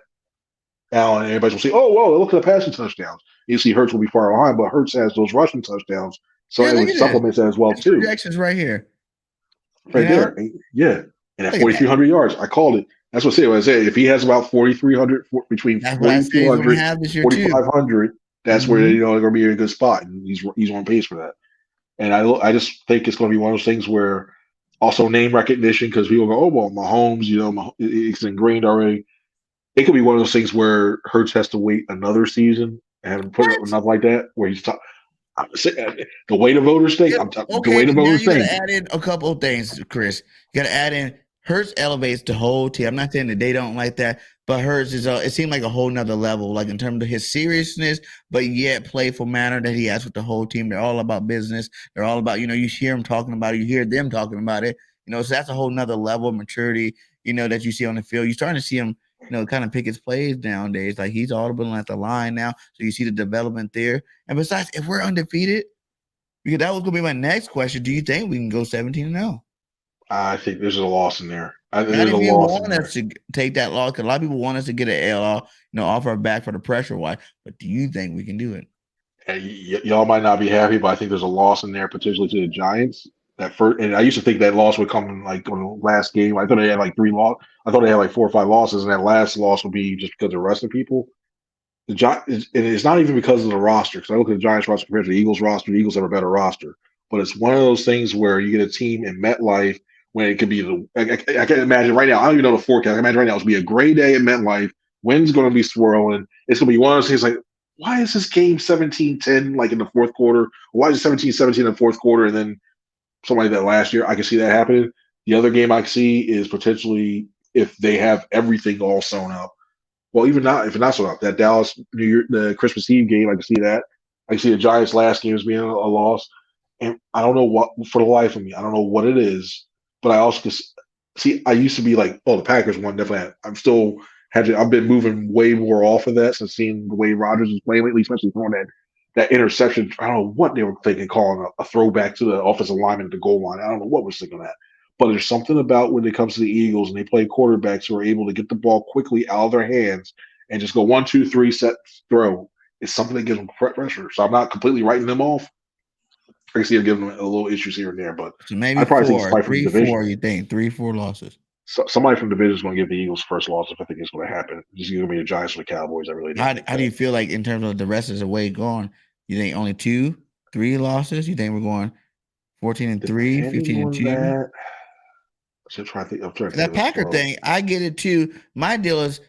Allen, and everybody will say, "Oh, whoa, look at the passing touchdowns." You see, Hurts will be far behind, but Hurts has those rushing touchdowns, so Yeah, it look would at this. supplement that as well His too. projections right here. Right there, yeah. And at Look at that. 4,300 yards, I called it. That's what I said. What I said, if he has about 4,300 between That's what I say he's going to 4,200, have this year too. 4,500, that's where Mhm. they're going to be in a good spot, and he's on pace for that. And I just think it's going to be one of those things where also name recognition because people go, oh well, Mahomes, it's ingrained already. It could be one of those things where Hurts has to wait another season and put up What? enough like that where the way the voters think. Yep. The Okay, way the but now voters you got think. to add in a couple of things, Chris. You got to add in Hurts elevates the whole team. I'm not saying that they don't like that, but Hurts is it seemed like a whole nother level, like in terms of his seriousness, but yet playful manner that he has with the whole team. They're all about business. They're all about, you hear him talking about it, you hear them talking about it, so that's a whole nother level of maturity, that you see on the field. You're starting to see him, kind of pick his plays nowadays. Like he's audible at the line now. So you see the development there. And besides, if we're undefeated, because that was gonna be my next question. Do you think we can go 17-0? I think there's a loss in there. Not There's a if you loss in want there. us to take that loss, because a lot of people want us to get an L, off our back for the pressure. Why? But do you think we can do it? And y'all might not be happy, but I think there's a loss in there potentially to the Giants. That first, and I used to think that loss would come in like on the last game. I thought they had like 3 loss. I thought they had like 4 or 5 losses, and that last loss would be just because they're resting people. The Giants, and it's not even because of the roster. Because I look at the Giants roster compared to the Eagles roster. The Eagles have a better roster, but it's one of those things where you get a team in MetLife when it could be the. I can't imagine right now. I don't even know the forecast. I can imagine right now it's gonna be a gray day in MetLife. Wind's going to be swirling. It's going to be one of those things like, why is this game 17-10 like in the fourth quarter? Why is it 17-17 in the fourth quarter? And then something like that last year, I can see that happening. The other game I can see is potentially if they have everything all sewn up. Well, even not if it's not sewn up, that Dallas New Year, the Christmas Eve game, I can see that. I can see the Giants' last game as being a loss, and I don't know what for the life of me. I don't know what it is, but I also see. I used to be like, oh, the Packers won definitely. I'm still I've been moving way more off of that since seeing the way Rodgers is playing lately, especially throwing that interception. I don't know what they were thinking, calling a throwback to the offensive lineman at the goal line. I don't know what was thinking of that. But there's something about when it comes to the Eagles and they play quarterbacks who are able to get the ball quickly out of their hands and just go 1, 2, 3, set, throw. It's something that gives them pressure. So I'm not completely writing them off. I can see them giving them a little issues here and there, but So maybe I probably think four, somebody from the three, division. four. You think 3-4 losses? So somebody from the division is going to give the Eagles first loss if I think it's going to happen. It's going to be the Giants or the Cowboys. I really don't. How do you feel like in terms of the rest of the way going? You think only 2-3 losses? You think we're going 14-3, Depending on 15-2? that, I'm trying to think. That Packer thing, I get it too. My deal is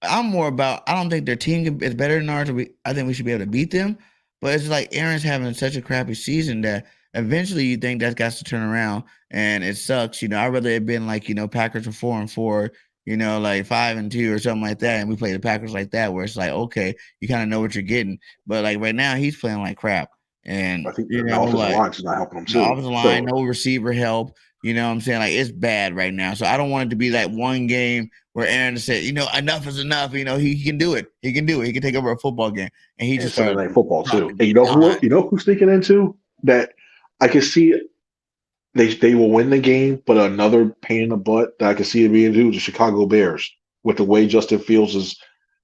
I'm more about I don't think their team is better than ours. I think we should be able to beat them. But it's like Aaron's having such a crappy season that eventually you think that's got to turn around, and it sucks. I'd rather it been like Packers are 4-4, like 5-2 or something like that, and we play the Packers like that, where it's like okay, you kind of know what you're getting. But like right now, he's playing like crap, and I think the offensive line is not helping him too. the offensive line, no receiver help. You know what I'm saying? Like it's bad right now. So I don't want it to be like one game where Aaron said, enough is enough. He can do it. He can do it. He can take over a football game. And he just Sunday started night football too. And God. who's sneaking into that? I can see they will win the game, but another pain in the butt that I can see it being due the Chicago Bears with the way Justin Fields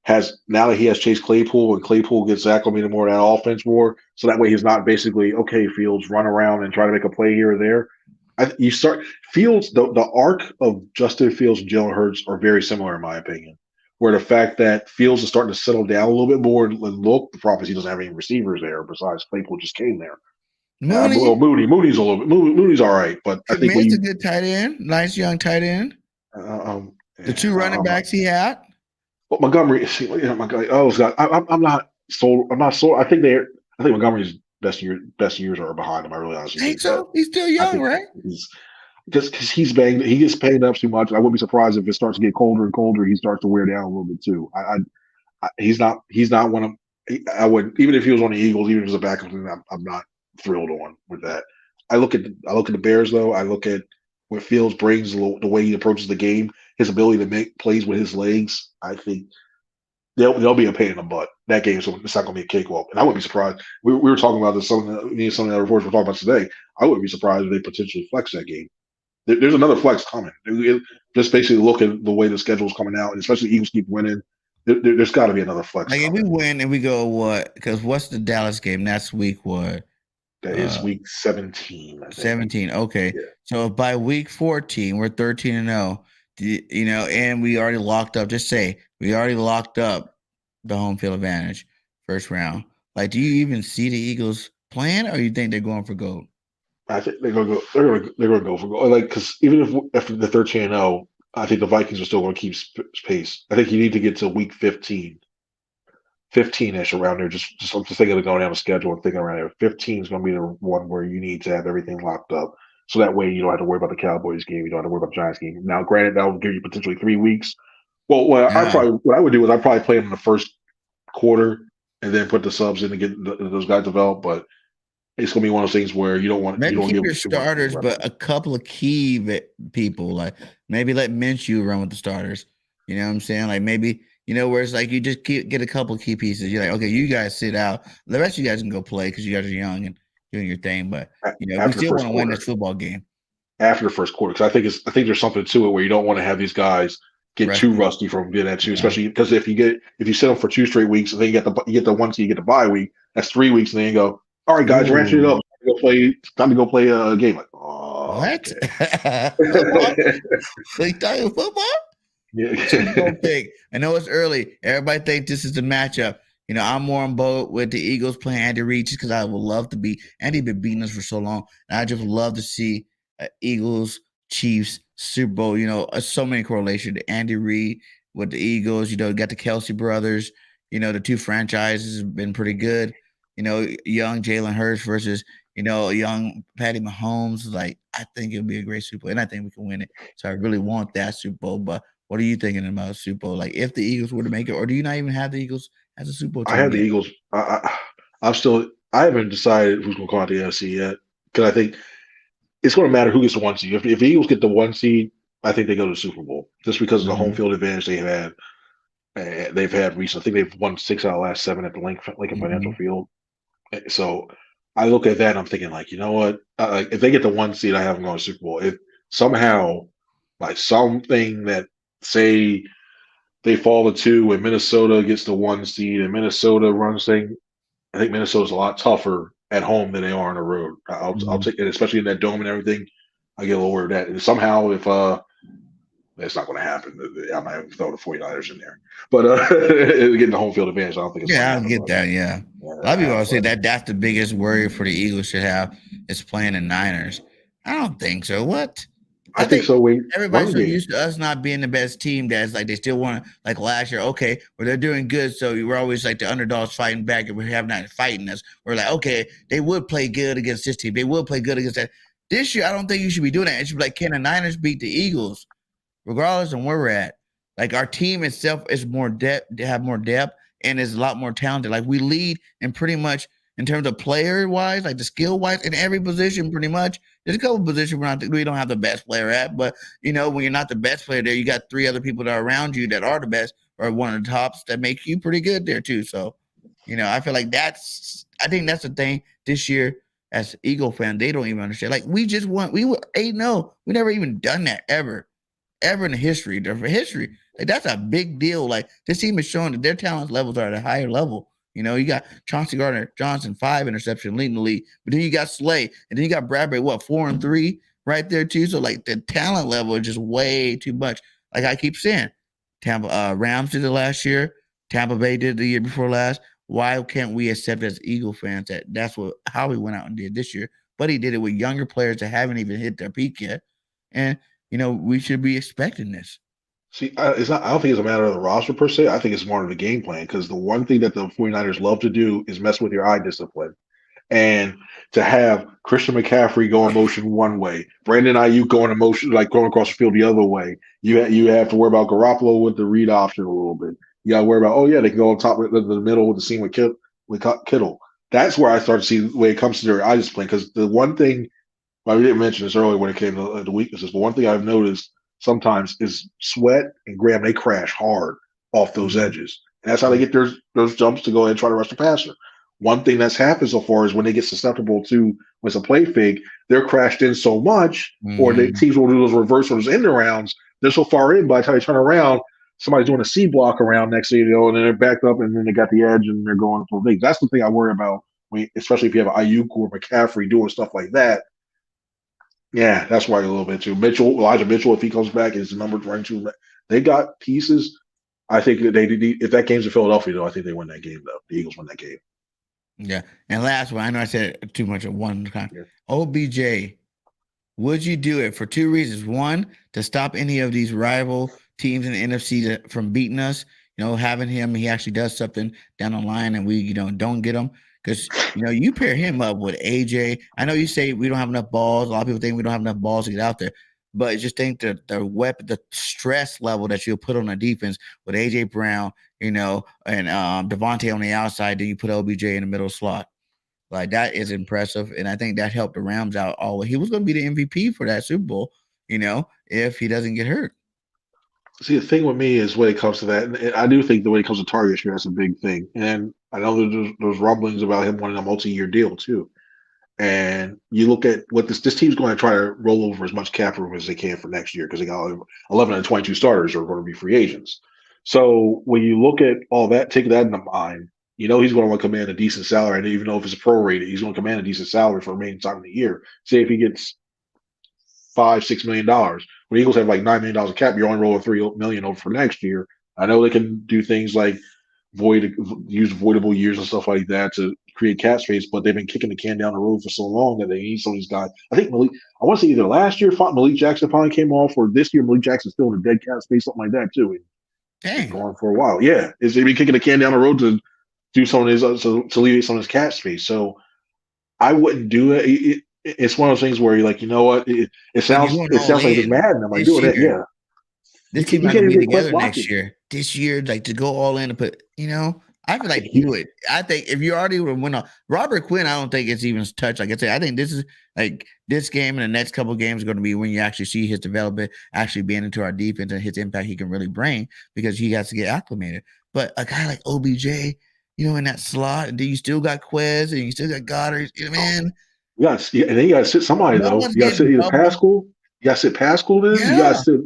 has now that he has Chase Claypool and Claypool gets acclimated more to that offense more, so that way he's not basically okay. Fields run around and try to make a play here or there. You start Fields the arc of Justin Fields and Jalen Hurts are very similar in my opinion. Where the fact that Fields is starting to settle down a little bit more and look, the problem is he doesn't have any receivers there besides Claypool just came there. Mooney, Moody's a little bit. Moody's all right, but I think Tremaine's a good tight end, nice young tight end. The two running backs he had. But Montgomery, Montgomery. Oh God, I'm not sold. I'm not sold. I think Montgomery's best years are behind him. I really honestly think so. He's still young, right? Just because he gets banged up too much. I wouldn't be surprised if it starts to get colder and colder. He starts to wear down a little bit too. He's not one of. I would even if he was on the Eagles, even if he was a backup, I'm not thrilled on with that. I look at the Bears though. I look at what Fields brings, the way he approaches the game, his ability to make plays with his legs. I think they'll be a pain in the butt. That game, so it's not going to be a cakewalk. And I wouldn't be surprised. We were talking about this. Some of the reports we're talking about today. I wouldn't be surprised if they potentially flex that game. There's another flex coming. Just basically look at the way the schedule's coming out, and especially the Eagles keep winning. There's got to be another flex. Like if we win and we go what? Because what's the Dallas game? That's week what? That is week 17. 17. Okay. Yeah. So by week 14, we're 13-0. And we already locked up. Just say we already locked up the home field advantage first round. Like, do you even see the Eagles playing, or you think they're going for gold? I think they're gonna go. They're gonna go for gold. Like because even if after the 13-0, I think the Vikings are still going to keep pace. I think you need to get to week 15. 15-ish around there, just I'm just thinking of going down the schedule and thinking around there. 15 is going to be the one where you need to have everything locked up, so that way you don't have to worry about the Cowboys game, you don't have to worry about the Giants game. Now, granted, that will give you potentially 3 weeks. Well, what I would do is I'd probably play them in the first quarter and then put the subs in to get those guys developed. But it's going to be one of those things where you don't want maybe you don't keep give your starters, but a couple of key people, like maybe let Minshew run with the starters. You know what I'm saying? Like maybe. Where it's like you just get a couple key pieces. You're like, okay, you guys sit out. The rest of you guys can go play because you guys are young and doing your thing. But we still want to win this football game. after the first quarter because I think there's something to it where you don't want to have these guys get too rusty from getting that too, especially because if you sit them for 2 straight weeks and then you get the one seed, you get the bye week, that's 3 weeks, and then you go, all right, guys, ratchet it up. Time to go play a game. Like, oh, What? okay. Football? They talking football? Super Bowl Yeah. pick. I know it's early. Everybody think this is the matchup. I'm more on board with the Eagles playing Andy Reid just because I would love to be. Andy been beating us for so long, and I just would love to see Eagles, Chiefs, Super Bowl. So many correlation to Andy Reid with the Eagles. Got the Kelsey brothers. The two franchises have been pretty good. Young Jalen Hurts versus young Patty Mahomes. Like I think it'll be a great Super Bowl, and I think we can win it. So I really want that Super Bowl. But what are you thinking about Super Bowl? Like if the Eagles were to make it, or do you not even have the Eagles as a Super Bowl I team have the yet? Eagles. I haven't decided who's going to come out the NFC yet because I think it's going to matter who gets the one seed. If the Eagles get the one seed, I think they go to the Super Bowl just because of the home Mhm. field advantage they've had. They've had recently. I think they've won 6 out of the last 7 at the Lincoln Financial Mhm. Field. So I look at that and I'm thinking, like, you know what? If they get the one seed, I have them going to Super Bowl. If somehow, like something that say they fall to 2 and Minnesota gets the one seed and Minnesota runs thing, I think Minnesota's a lot tougher at home than they are on the road. I'll Mhm. take it, especially in that dome and everything. I get a little worried that and somehow if that's not going to happen. I might have throw the 49ers in there, but getting the home field advantage, I don't think it's going to Yeah, I happen. get that. Yeah, a lot of people Yeah, always say that that's the biggest worry for the Eagles should have is playing the Niners. I don't think so. What? I I think think so. Wait, everybody's run so game. used to us not being the best team that's like they still want to like last year. Okay, well they're doing good, so we're always like the underdogs fighting back, and we have not fighting us. We're like, okay, they would play good against this team. They would play good against that. This year, I don't think you should be doing that. It should be like, can the Niners beat the Eagles? Regardless of where we're at. Like our team itself is more depth, have more depth, and is a lot more talented. Like we lead in pretty much in terms of player wise, like the skill wise, in every position, pretty much. There's a couple positions we don't have the best player at, but when you're not the best player there, you got 3 other people that are around you that are the best or one of the tops that make you pretty good there too. So, I feel like I think that's the thing this year as Eagle fan, they don't even understand. Like we just won, we were 8-0. We never even done that ever in the history. For history, like that's a big deal. Like this team is showing that their talent levels are at a higher level. You got Chauncey Gardner Johnson 5 interception leading the league, but then you got Slay, and then you got Bradbury 4-3 right there too. So like the talent level is just way too much. Like I keep saying, Tampa Rams did it last year. Tampa Bay did it the year before last. Why can't we accept as Eagle fans that that's what Howie went out and did this year? But he did it with younger players that haven't even hit their peak yet, and we should be expecting this. See, it's not. I don't think it's a matter of the roster per se. I think it's more of the game plan because the one thing that the 49ers love to do is mess with your eye discipline. And to have Christian McCaffrey go in motion one way, Brandon Ayuk going in motion like going across the field the other way, you have to worry about Garoppolo with the read option a little bit. You got to worry about they can go on top of the middle with the seam with Kittle. That's where I start to see when it comes to their eye discipline because the one thing I didn't mention this earlier when it came to the weaknesses, but one thing I've noticed sometimes is Sweat and Graham they crash hard off those Mhm. edges, and that's how they get those jumps to go ahead and try to rush the passer. One thing that's happened so far is when they get susceptible to when it's a play fake, they're crashed in so much, or the Mhm. teams will do those reverse or those end rounds. They're so far in by the time they turn around, somebody's doing a C block around next to you, and then they're backed up, and then they got the edge, and they're going for big. That's the thing I worry about, especially if you have Ayuk or McCaffrey doing stuff like that. Yeah, that's why a little bit too. Elijah Mitchell, if he comes back, is the number running two. They got pieces. I think that if that game's in Philadelphia, though, I think they win that game. Though the Eagles win that game. Yeah. And last one, I know I said too much at one time. Yeah. OBJ, would you do it for 2 reasons? One, to stop any of these rival teams in the NFC from beating us. Having him, he actually does something down the line, and we, don't get him because you pair him up with AJ. I know you say we don't have enough balls. A lot of people think we don't have enough balls to get out there, but just think the weapon, the stress level that you'll put on the defense with AJ Brown, and Devontae on the outside. Then you put OBJ in the middle slot. Like that is impressive, and I think that helped the Rams out all. He was going to be the MVP for that Super Bowl, if he doesn't get hurt. See, the thing with me is when it comes to that, and I do think the way it comes to target share, that's a big thing. And I know there's rumblings about him wanting a multi-year deal too. And you look at what this team's going to try to roll over as much cap room as they can for next year because they got 11 and 22 starters are going to be free agents. So when you look at all that, take that into mind. He's going to want to command a decent salary. And even though if it's a prorated, he's going to command a decent salary for the remaining time of the year. Say if he gets $5-6 million, when the Eagles have like $9 million of cap, you're only rolling $3 million over for next year. I know they can do things like use voidable years and stuff like that to create cap space, but they've been kicking the can down the road for so long that they need some of these guys. I think I want to say either last year Malik Jackson finally came off, or this year Malik Jackson's still in a dead cap space, something like that too. Dang. Going for a while. Yeah. They've been kicking the can down the road to do some of his to alleviate some of his cap space. So I wouldn't do it. It's one of those things where you're like, you know what? It sounds like it's mad, and I'm like doing it. Yeah. This team might be together next year. This year, like to go all in and put, I feel like do it. I think if you already would have went on Robert Quinn, I don't think it's even touched. Like I said, I think this is like this game and the next couple of games are going to be when you actually see his development actually being into our defense and his impact he can really bring because he has to get acclimated. But a guy like OBJ, in that slot, and then you still got Quez and you still got Goddard, man. Yes, and then you got to sit somebody though. You got to sit either Pascal. You got to sit Pascal. Then you got to sit.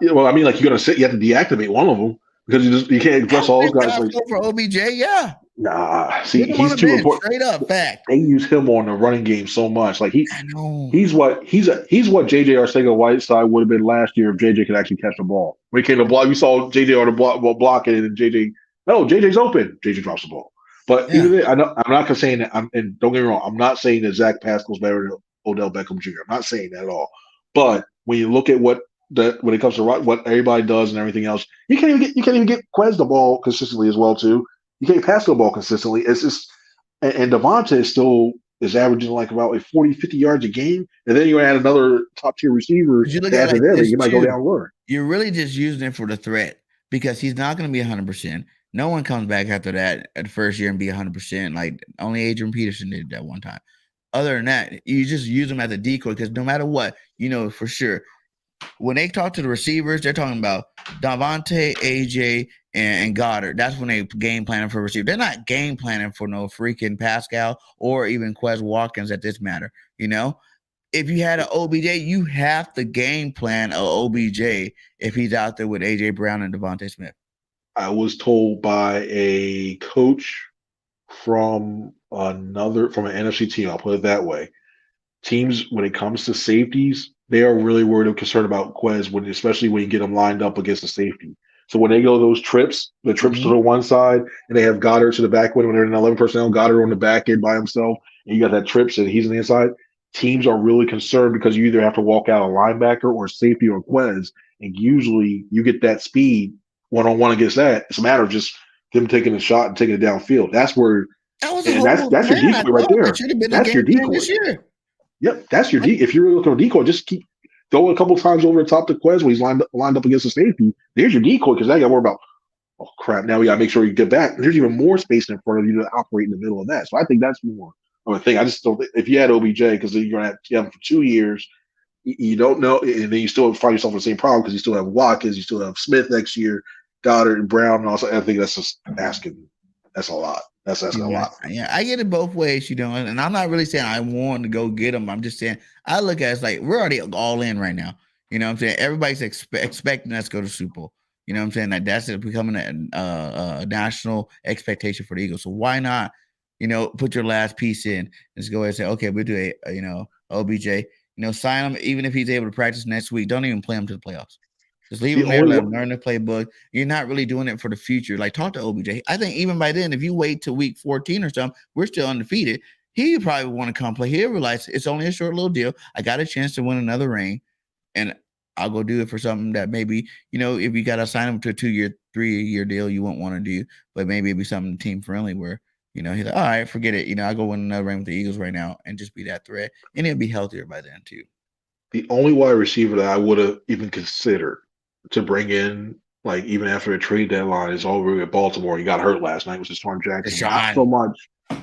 Well, I mean, like you're gonna sit. You have to deactivate one of them because you can't address all those guys. Like, for OBJ, yeah. Nah, see, he's too important. Straight up fact. They use him on the running game so much. Like he's what JJ Arcega-Whiteside would have been last year if JJ could actually catch the ball. When he came to block, we saw JJ on the block it, and JJ's open. JJ drops the ball. But even then, I'm not saying that. And don't get me wrong, I'm not saying that Zach Pascal's better than Odell Beckham Jr. I'm not saying that at all. But when you look at when it comes to what everybody does and everything else, you can't even get Quez the ball consistently as well too. You can't pass the ball consistently. It's just and Devontae is averaging like about 40, 50 yards a game, and then you add another top tier receiver. You might go down lower. You're really just using it for the threat because he's not going to be 100%. No one comes back after that at the first year and be 100%. Like only Adrian Peterson did that one time. Other than that, you just use them as a decoy because no matter what, for sure. When they talk to the receivers, they're talking about Davante, AJ, and Goddard. That's when they game planning for receiver. They're not game planning for no freaking Pascal or even Quez Watkins at this matter. If you had an OBJ, you have to game plan a OBJ if he's out there with AJ Brown and Devontae Smith. I was told by a coach from an NFC team, I'll put it that way. Teams, when it comes to safeties, they are really worried and concerned about Quez, especially when you get them lined up against the safety. So when they go those trips to the one side, and they have Goddard to the back end when they're in 11 personnel, Goddard on the back end by himself, and you got that trips and he's on the inside, teams are really concerned because you either have to walk out a linebacker or safety or Quez, and usually you get that speed one-on-one against that. It's a matter of just them taking a shot and taking it downfield. That's where that's your decoy right there. That's your decoy. Yep, that's your decoy. If you're looking for a decoy, just keep going a couple times over the top to Quez when he's lined up against the safety. There's your decoy because now you got to worry about, oh crap, now we got to make sure you get back. There's even more space in front of you to operate in the middle of that. So I think that's more of a thing. I just don't think if you had OBJ, because you're going to have him for 2 years, you don't know, and then you still find yourself in the same problem because you still have Watkins, you still have Smith next year, Goddard and Brown, and also I think that's just asking. That's a lot. That's asking a lot. Yeah, I get it both ways, and I'm not really saying I want to go get them. I'm just saying I look at it as like we're already all in right now. You know what I'm saying? Everybody's expecting us to go to Super Bowl. You know what I'm saying? Like that's becoming a national expectation for the Eagles. So why not, put your last piece in and just go ahead and say, okay, we'll do OBJ. Sign him even if he's able to practice next week. Don't even play him to the playoffs. Just leave him there, let him learn the playbook. You're not really doing it for the future. Like, talk to OBJ. I think even by then, if you wait till week 14 or something, we're still undefeated. He probably want to come play. He'll realize it's only a short little deal. I got a chance to win another ring, and I'll go do it for something that maybe, if you got to sign him to a 2-year, 3-year deal, you won't want to do. But maybe it'd be something team friendly where, he's like, all right, forget it. I'll go win another ring with the Eagles right now and just be that threat. And he'll be healthier by then, too. The only wide receiver that I would have even considered to bring in, like even after a trade deadline, is over at Baltimore. He got hurt last night, was Deshaun Jackson.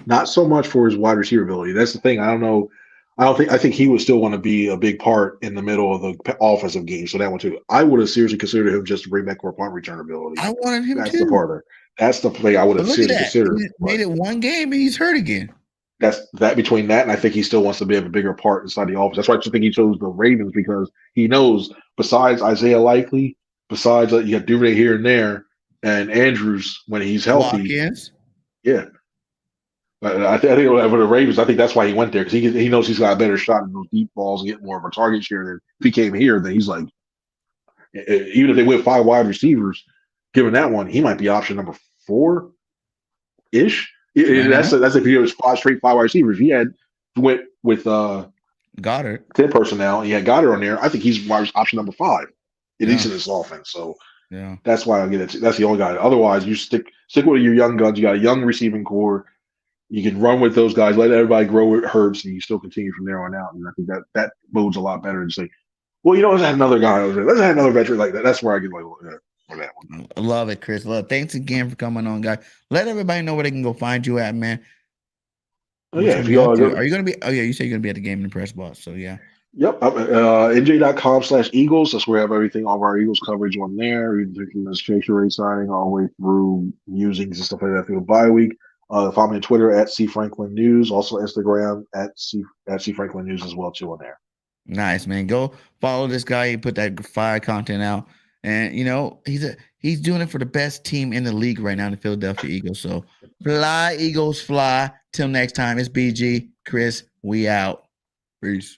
Not so much for his wide receiver ability. That's the thing. I think he would still want to be a big part in the middle of the offensive game. So that one too. I would have seriously considered him just to bring back for punt return ability. I wanted him That's too. the part. That's the play I would have seriously considered. He made it one game and he's hurt again. that's that between that, and I think he still wants to be have a bigger part inside the offense. That's why I think he chose the Ravens because he knows besides Isaiah Likely, besides you got Duvernay here and there, and Andrews when he's healthy, Watkins. yeah. But I think for the Ravens, I think that's why he went there because he knows he's got a better shot in those deep balls and get more of a target share. Than if he came here, then he's like, even if they went 5 wide receivers, given that one, he might be option number 4 ish. That's if he was 5 straight 5 wide receivers. He went with Goddard 10 personnel. He had Goddard on there. I think he's option number 5 at least in this offense. So yeah, that's why I get it. That's the only guy. Otherwise, you stick with your young guns. You got a young receiving core. You can run with those guys, let everybody grow with Hurts, and you still continue from there on out. And I think that bodes a lot better than say, well, let's have another guy over there. Let's have another veteran like that. That's where I get like for that one. I love it, Chris. Thanks again for coming on, guys. Let everybody know where they can go find you at, man. Oh yeah, if you are you gonna be? Oh yeah, you say you're gonna be at the game in the press box. So yeah. Yep, NJ.com/Eagles. That's where I have everything, all of our Eagles coverage on there. From the registration rate signing all the way through musings and stuff like that through the bye week. Follow me on Twitter at C Franklin News, also Instagram at C Franklin News as well too on there. Nice, man. Go follow this guy. He put that fire content out, and he's doing it for the best team in the league right now, the Philadelphia Eagles. So fly, Eagles, fly. Till next time, it's BG, Chris. We out. Peace.